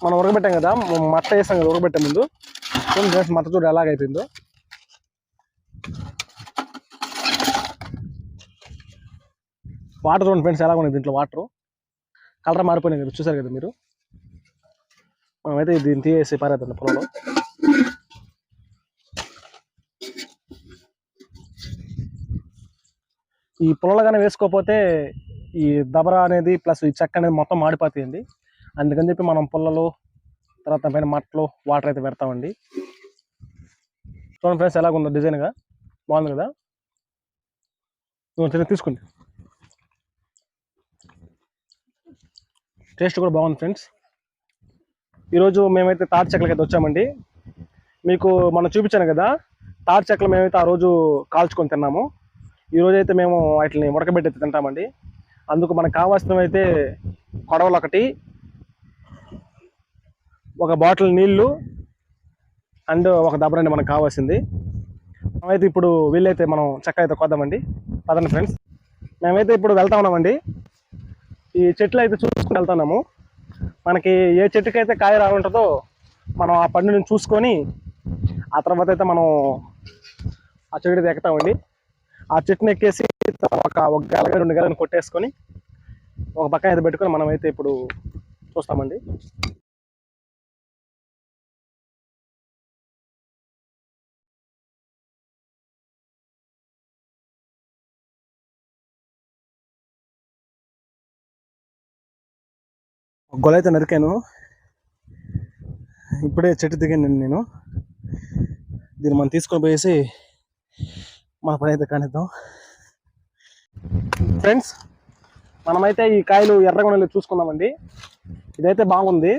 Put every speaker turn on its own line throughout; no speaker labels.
మనం ఉడకబెట్టాం కదా, మట్ట వేసాం కదా ఉడకబెట్టే ముందు. ఫ్రెండ్స్ మట్ట చూడు ఎలాగైపోయిందో. వాటర్ చూడండి ఫ్రెండ్స్ ఎలా ఉన్నాయి దీంట్లో. వాటర్ కలర్ మారిపోయినాయి కదా, చూసారు కదా మీరు. మనమైతే దీన్ని తీసేసి పారేద్దాం పొలంలో. ఈ పొలంలోగానే వేసుకోకపోతే ఈ దబరా అనేది ప్లస్ ఈ చెక్క అనేది మొత్తం మాడిపోతాయండి. అందుకని చెప్పి మనం పొలాలు తర్వాత పైన మట్టలు వాటర్ అయితే పెడతామండి. చూడండి ఫ్రెండ్స్ ఎలాగుందో డిజైన్గా, బాగుంది కదా. తీసుకోండి, టేస్ట్ కూడా బాగుంది ఫ్రెండ్స్. ఈరోజు మేమైతే తాటి చెక్కలకి అయితే వచ్చామండి. మీకు మనం చూపించాను కదా తాటి చెక్కలు, మేమైతే ఆ రోజు కాల్చుకొని తిన్నాము. ఈరోజు అయితే మేము వాటిని ఉడకబెట్టి అయితే తింటామండి. అందుకు మనకు కావాల్సినవి అయితే కొడవలు ఒకటి, ఒక బాటిల్ నీళ్లు అండ్ ఒక దబరండి మనకు కావాల్సింది. మేమైతే ఇప్పుడు వీళ్ళైతే మనం చెక్క అయితే కొద్దామండి. పదండి ఫ్రెండ్స్. మేమైతే ఇప్పుడు వెళ్తా ఉన్నామండి. ఈ చెట్లు అయితే చూసుకుని వెళ్తున్నాము. మనకి ఏ చెట్టుకైతే కాయ రావుంటుందో మనం ఆ పండుని చూసుకొని ఆ తర్వాత అయితే మనం ఆ చెట్టు అయితే ఎక్కుతామండి. ఆ చెట్టుని ఎక్కేసి ఒక గెల 2 గెలను కొట్టేసుకొని ఒక పక్కన అయితే పెట్టుకొని మనమైతే ఇప్పుడు చూస్తామండి. ఒక గొల అయితే నరికాను, ఇప్పుడే చెట్టు దిగాను నేను. దీన్ని మనం తీసుకొని పోయేసి మన పని అయితే కానిద్దాం ఫ్రెండ్స్. మనమైతే ఈ కాయలు ఎర్రగొండలు చూసుకుందామండి. ఇదైతే బాగుంది,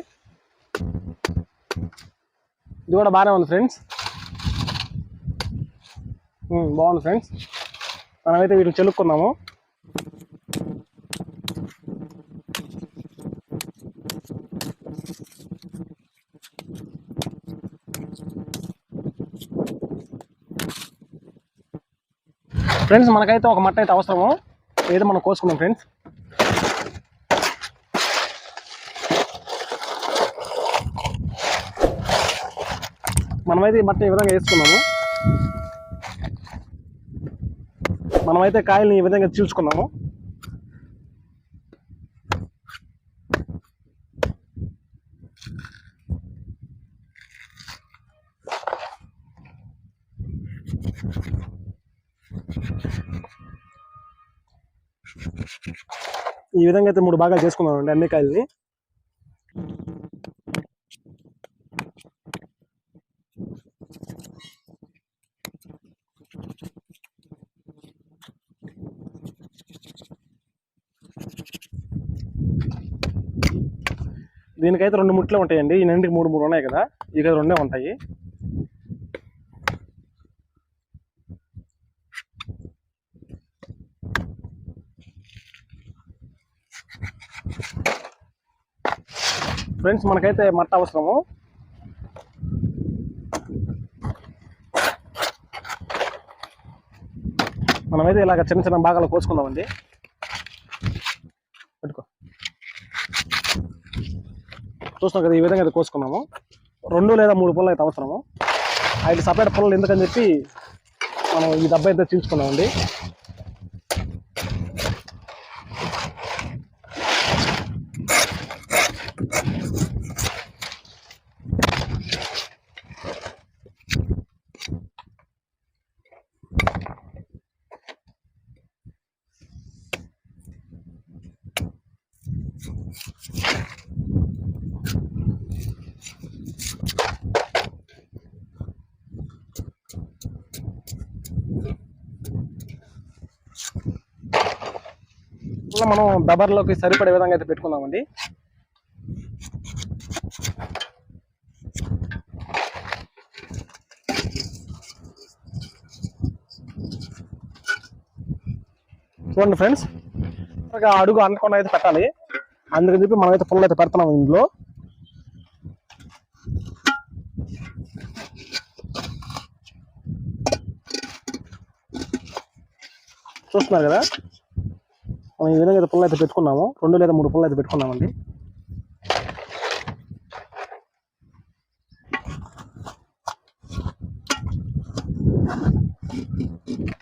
ఇది కూడా బాగానే ఉంది ఫ్రెండ్స్. బాగుంది ఫ్రెండ్స్. మనమైతే వీటిని చెలుక్కుందాము. ఫ్రెండ్స్ మనకైతే ఒక మట్ట అయితే అవసరము, ఏదో మనం కోసుకుందాం ఫ్రెండ్స్. మనమైతే ఈ మట్ట ఈ విధంగా వేసుకున్నాము. మనమైతే కాయల్ని ఈ విధంగా చీల్చుకున్నాము. ఈ విధంగా అయితే 3 భాగాలు చేసుకున్నామండి అన్ని కాయల్ని. దీనికైతే 2 ముట్లు ఉంటాయండి. ఈ నుండికి 3 ఉన్నాయి కదా, ఇక 2 ఉంటాయి. ఫ్రెండ్స్ మనకైతే మట్ట అవసరము. మనమైతే ఇలాగ చిన్న చిన్న భాగాలు కోసుకుందామండి. పెట్టుకో, చూస్తాం కదా ఈ విధంగా అయితే కోసుకున్నాము. 2 లేదా 3 పుల్లలు అయితే అవసరము. అయితే సపరేట్ పుల్లలు ఎందుకని చెప్పి మనం ఈ దెబ్బ అయితే చీల్చుకున్నామండి. మనం దబర్లోకి సరిపడే విధంగా అయితే పెట్టుకుందామండి. చూడండి ఫ్రెండ్స్, అడుగు అనకుండా అయితే పెట్టాలి. అందుకని చెప్పి మనమైతే పుల్ల అయితే పెడుతున్నాం ఇందులో. చూస్తున్నారు కదా, మనం ఈ విధంగా అయితే పుల్ల అయితే పెట్టుకున్నాము. 2 లేదా 3 పుల్ల అయితే పెట్టుకున్నామండి.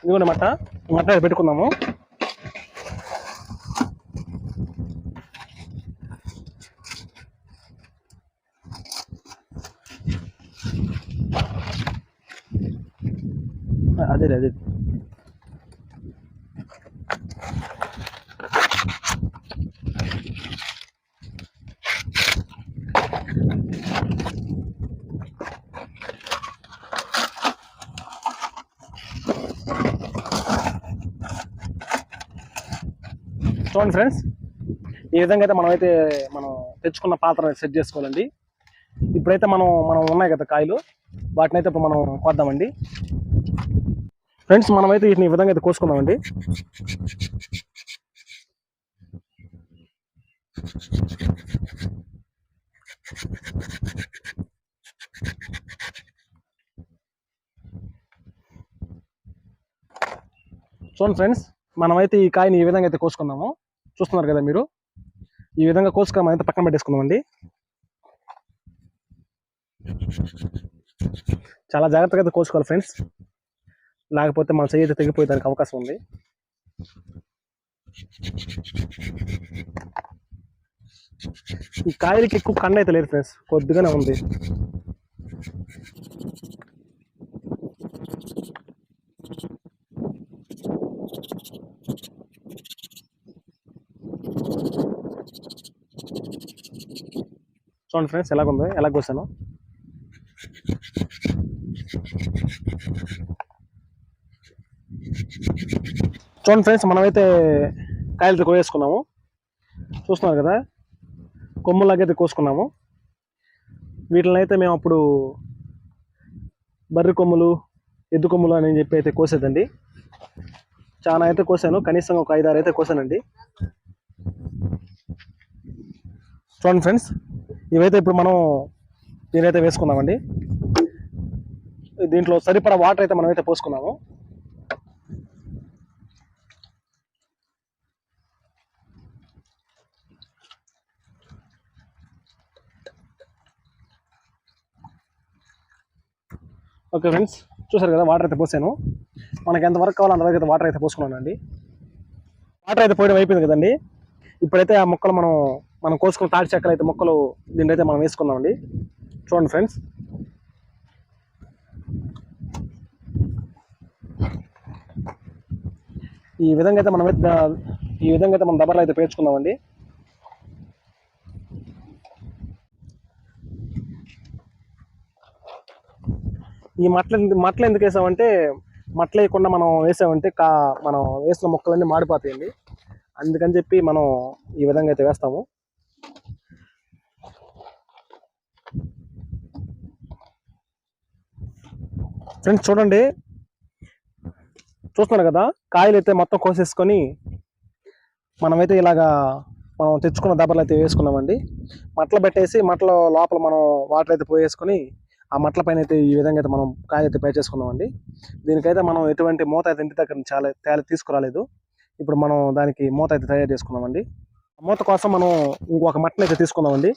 ఇదిగోండి మట్ట పెట్టుకుందాము. అదే చూడండి ఫ్రెండ్స్, ఈ విధంగా అయితే మనం తెచ్చుకున్న పాత్ర సెట్ చేసుకోవాలండి. ఇప్పుడైతే మనం ఉన్నాయి కదా కాయలు, వాటిని అయితే ఇప్పుడు మనం కోద్దామండి. ఫ్రెండ్స్, మనమైతే వీటిని ఈ విధంగా అయితే కోసుకుందామండి. చూడండి ఫ్రెండ్స్, మనమైతే ఈ కాయని ఈ విధంగా అయితే కోసుకుందాము. చూస్తున్నారు కదా మీరు, ఈ విధంగా కోసుకొని అయితే పక్కన పెట్టేసుకుందామండి. చాలా జాగ్రత్తగా అయితే కోసుకోవాలి ఫ్రెండ్స్, లేకపోతే మన చెయ్యి అయితే తెగిపోయేదానికి అవకాశం ఉంది. ఈ కాయలకి ఎక్కువ కండ అయితే లేదు ఫ్రెండ్స్, కొద్దిగానే ఉంది. చూడండి ఫ్రెండ్స్, ఎలాగుందో, ఎలా కోసాను. చూడండి ఫ్రెండ్స్, మనమైతే కాయలతో కోసేసుకున్నాము. చూస్తున్నారు కదా, కొమ్ములాగైతే కోసుకున్నాము. వీటిని అయితే మేము అప్పుడు బర్రె కొమ్ములు, ఎద్దు కొమ్ములు అని చెప్పి అయితే కోసేదండి. చాలా అయితే కోసాను, కనీసం ఒక 5-6 అయితే కోసానండి. చూడండి ఫ్రెండ్స్, ఇవైతే ఇప్పుడు మనం దీనైతే వేసుకుందామండి. దీంట్లో సరిపడా వాటర్ అయితే మనం అయితే పోసుకున్నాము. ఓకే ఫ్రెండ్స్, చూసారు కదా, వాటర్ అయితే పోసాను. మనకి ఎంతవరకు కావాలో అంతవరకు అయితే వాటర్ అయితే పోసుకున్నానండి. వాటర్ అయితే పోయడం అయిపోయింది కదండి. ఇప్పుడైతే ఆ మొక్కలు మనం కోసుకున్న తాటి చెక్కలు అయితే మొక్కలు దీంట్లో అయితే మనం వేసుకుందామండి. చూడండి ఫ్రెండ్స్, ఈ విధంగా అయితే మనం దబర్లు అయితే పేర్చుకుందామండి. ఈ మట్టలు ఎందుకు వేసామంటే, మట్టలు వేయకుండా మనం వేసామంటే మనం వేసిన మొక్కలన్నీ మాడిపోతాయండి. అందుకని చెప్పి మనం ఈ విధంగా అయితే వేస్తాము. ఫ్రెండ్స్ చూడండి, చూస్తున్నారు కదా, కాయలు అయితే మొత్తం కోసేసుకొని మనమైతే ఇలాగా మనం తెచ్చుకున్న దబర్లు అయితే వేసుకున్నామండి. మట్టలు పెట్టేసి మట్టల లోపల మనం వాటర్ అయితే పోయేసుకొని ఆ మట్టల పైన అయితే ఈ విధంగా అయితే మనం కాయలు అయితే పేర్చేసుకున్నామండి. దీనికైతే మనం ఎటువంటి మూత అయితే ఇంటి దగ్గర తీసుకురాలేదు. ఇప్పుడు మనం దానికి మూత అయితే తయారు చేసుకున్నామండి. మూత కోసం మనం ఇంకొక మట్టను అయితే తీసుకుందామండి.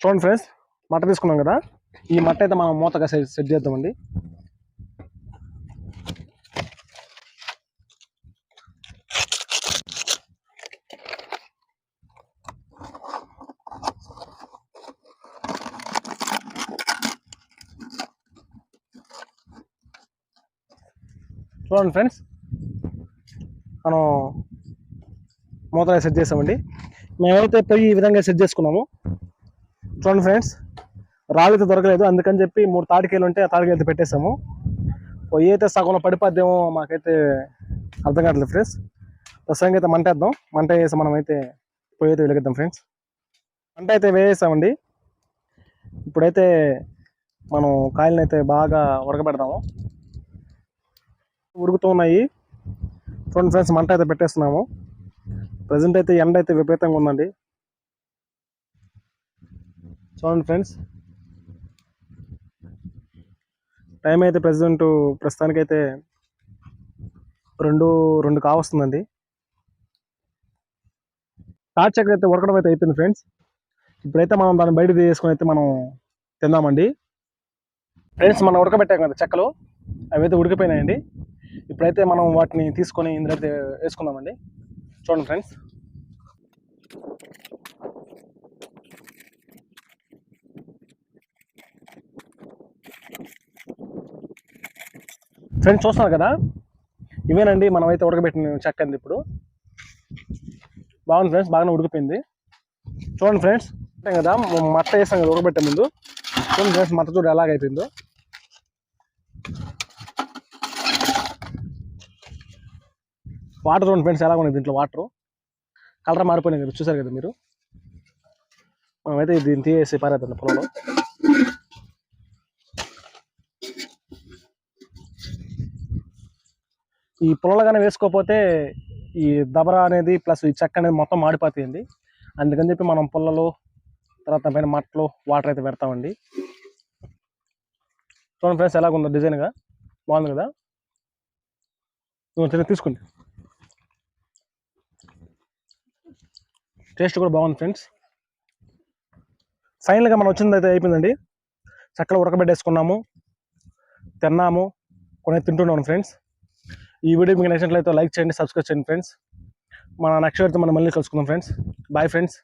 చూడండి ఫ్రెండ్స్, మట్ట తీసుకున్నాం కదా, ఈ మట్ట అయితే మనం మూతగా సెట్ చేద్దామండి. చూడండి ఫ్రెండ్స్, మనం మూతగా సెట్ చేసామండి. మేమైతే పోయి ఈ విధంగా సెట్ చేసుకున్నాము. చూడండి ఫ్రెండ్స్, రాళ్ళు అయితే దొరకలేదు, అందుకని చెప్పి 3 తాటికాయలు ఉంటే ఆ తాటికాయలు అయితే పెట్టేసాము. పొయ్యి అయితే సగంలో పడిపోద్దేమో మాకైతే అర్థం కావట్లేదు ఫ్రెండ్స్. ప్రస్తుతానికి అయితే మంట వేసి మనం అయితే పొయ్యి అయితే వెలిగిద్దాం ఫ్రెండ్స్. మంట అయితే వేసామండి. ఇప్పుడైతే మనం కాయలను అయితే బాగా ఉడకబెడదాము. ఉడుకుతూ ఉన్నాయి. చూడండి ఫ్రెండ్స్, మంట అయితే పెట్టేస్తున్నాము. ప్రజెంట్ అయితే ఎండ అయితే విపరీతంగా ఉందండి. చూడండి ఫ్రెండ్స్, టైం అయితే ప్రస్తుతానికైతే 2 కావస్తుందండి. తాటి చెక్క అయితే ఉడకడం అయితే అయిపోయింది ఫ్రెండ్స్. ఇప్పుడైతే మనం దాన్ని బయట తీసుకొని అయితే మనం తిందామండి. ఫ్రెండ్స్ మనం ఉడకబెట్టాం కదా చెక్కలు, అవి అయితే ఉడికిపోయినాయండి. ఇప్పుడైతే మనం వాటిని తీసుకొని ఇందులో అయితే వేసుకుందామండి. చూడండి ఫ్రెండ్స్. ఫ్రెండ్స్ చూస్తున్నారు కదా, ఇవేనండి మనమైతే ఉడకబెట్టిన చెక్క అండి. ఇప్పుడు బాగుంది ఫ్రెండ్స్, బాగానే ఉడికిపోయింది. చూడండి ఫ్రెండ్స్ కదా, మట్ట వేసాం కదా ఉడకబెట్టే ముందు. చూడండి ఫ్రెండ్స్, మట్ట చూడు ఎలాగైపోయిందో. వాటర్ చూడండి ఫ్రెండ్స్ ఎలా ఉన్నాయి దీంట్లో. వాటర్ కలర్ మారిపోయినాయి కదా, చూసారు కదా మీరు. మనమైతే దీన్ని తీసేసి పారేద్దాం పొలంలో. ఈ పొలంలో కానీ వేసుకోకపోతే ఈ దబరా అనేది ప్లస్ ఈ చెక్క అనేది మొత్తం మాడిపోతాయండి. అందుకని చెప్పి మనం పొలాలు తర్వాత పైన మట్టలు వాటర్ అయితే పెడతామండి. చూడండి ఫ్రెండ్స్ ఎలాగుందో డిజైన్గా, బాగుంది కదా. తీసుకోండి, టేస్ట్ కూడా బాగుంది ఫ్రెండ్స్. ఫైనల్గా మనం వచ్చింది అయితే అయిపోయిందండి. చక్కగా ఉడకబెట్టేసుకున్నాము, తిన్నాము, కొన్ని తింటున్నాను ఫ్రెండ్స్. ఈ వీడియో మీకు నచ్చినట్లయితే లైక్ చేయండి, సబ్స్క్రైబ్ చేయండి ఫ్రెండ్స్. మన నెక్స్ట్ వీడియోతో మనం మళ్ళీ కలుసుకుందాం ఫ్రెండ్స్. Bye friends.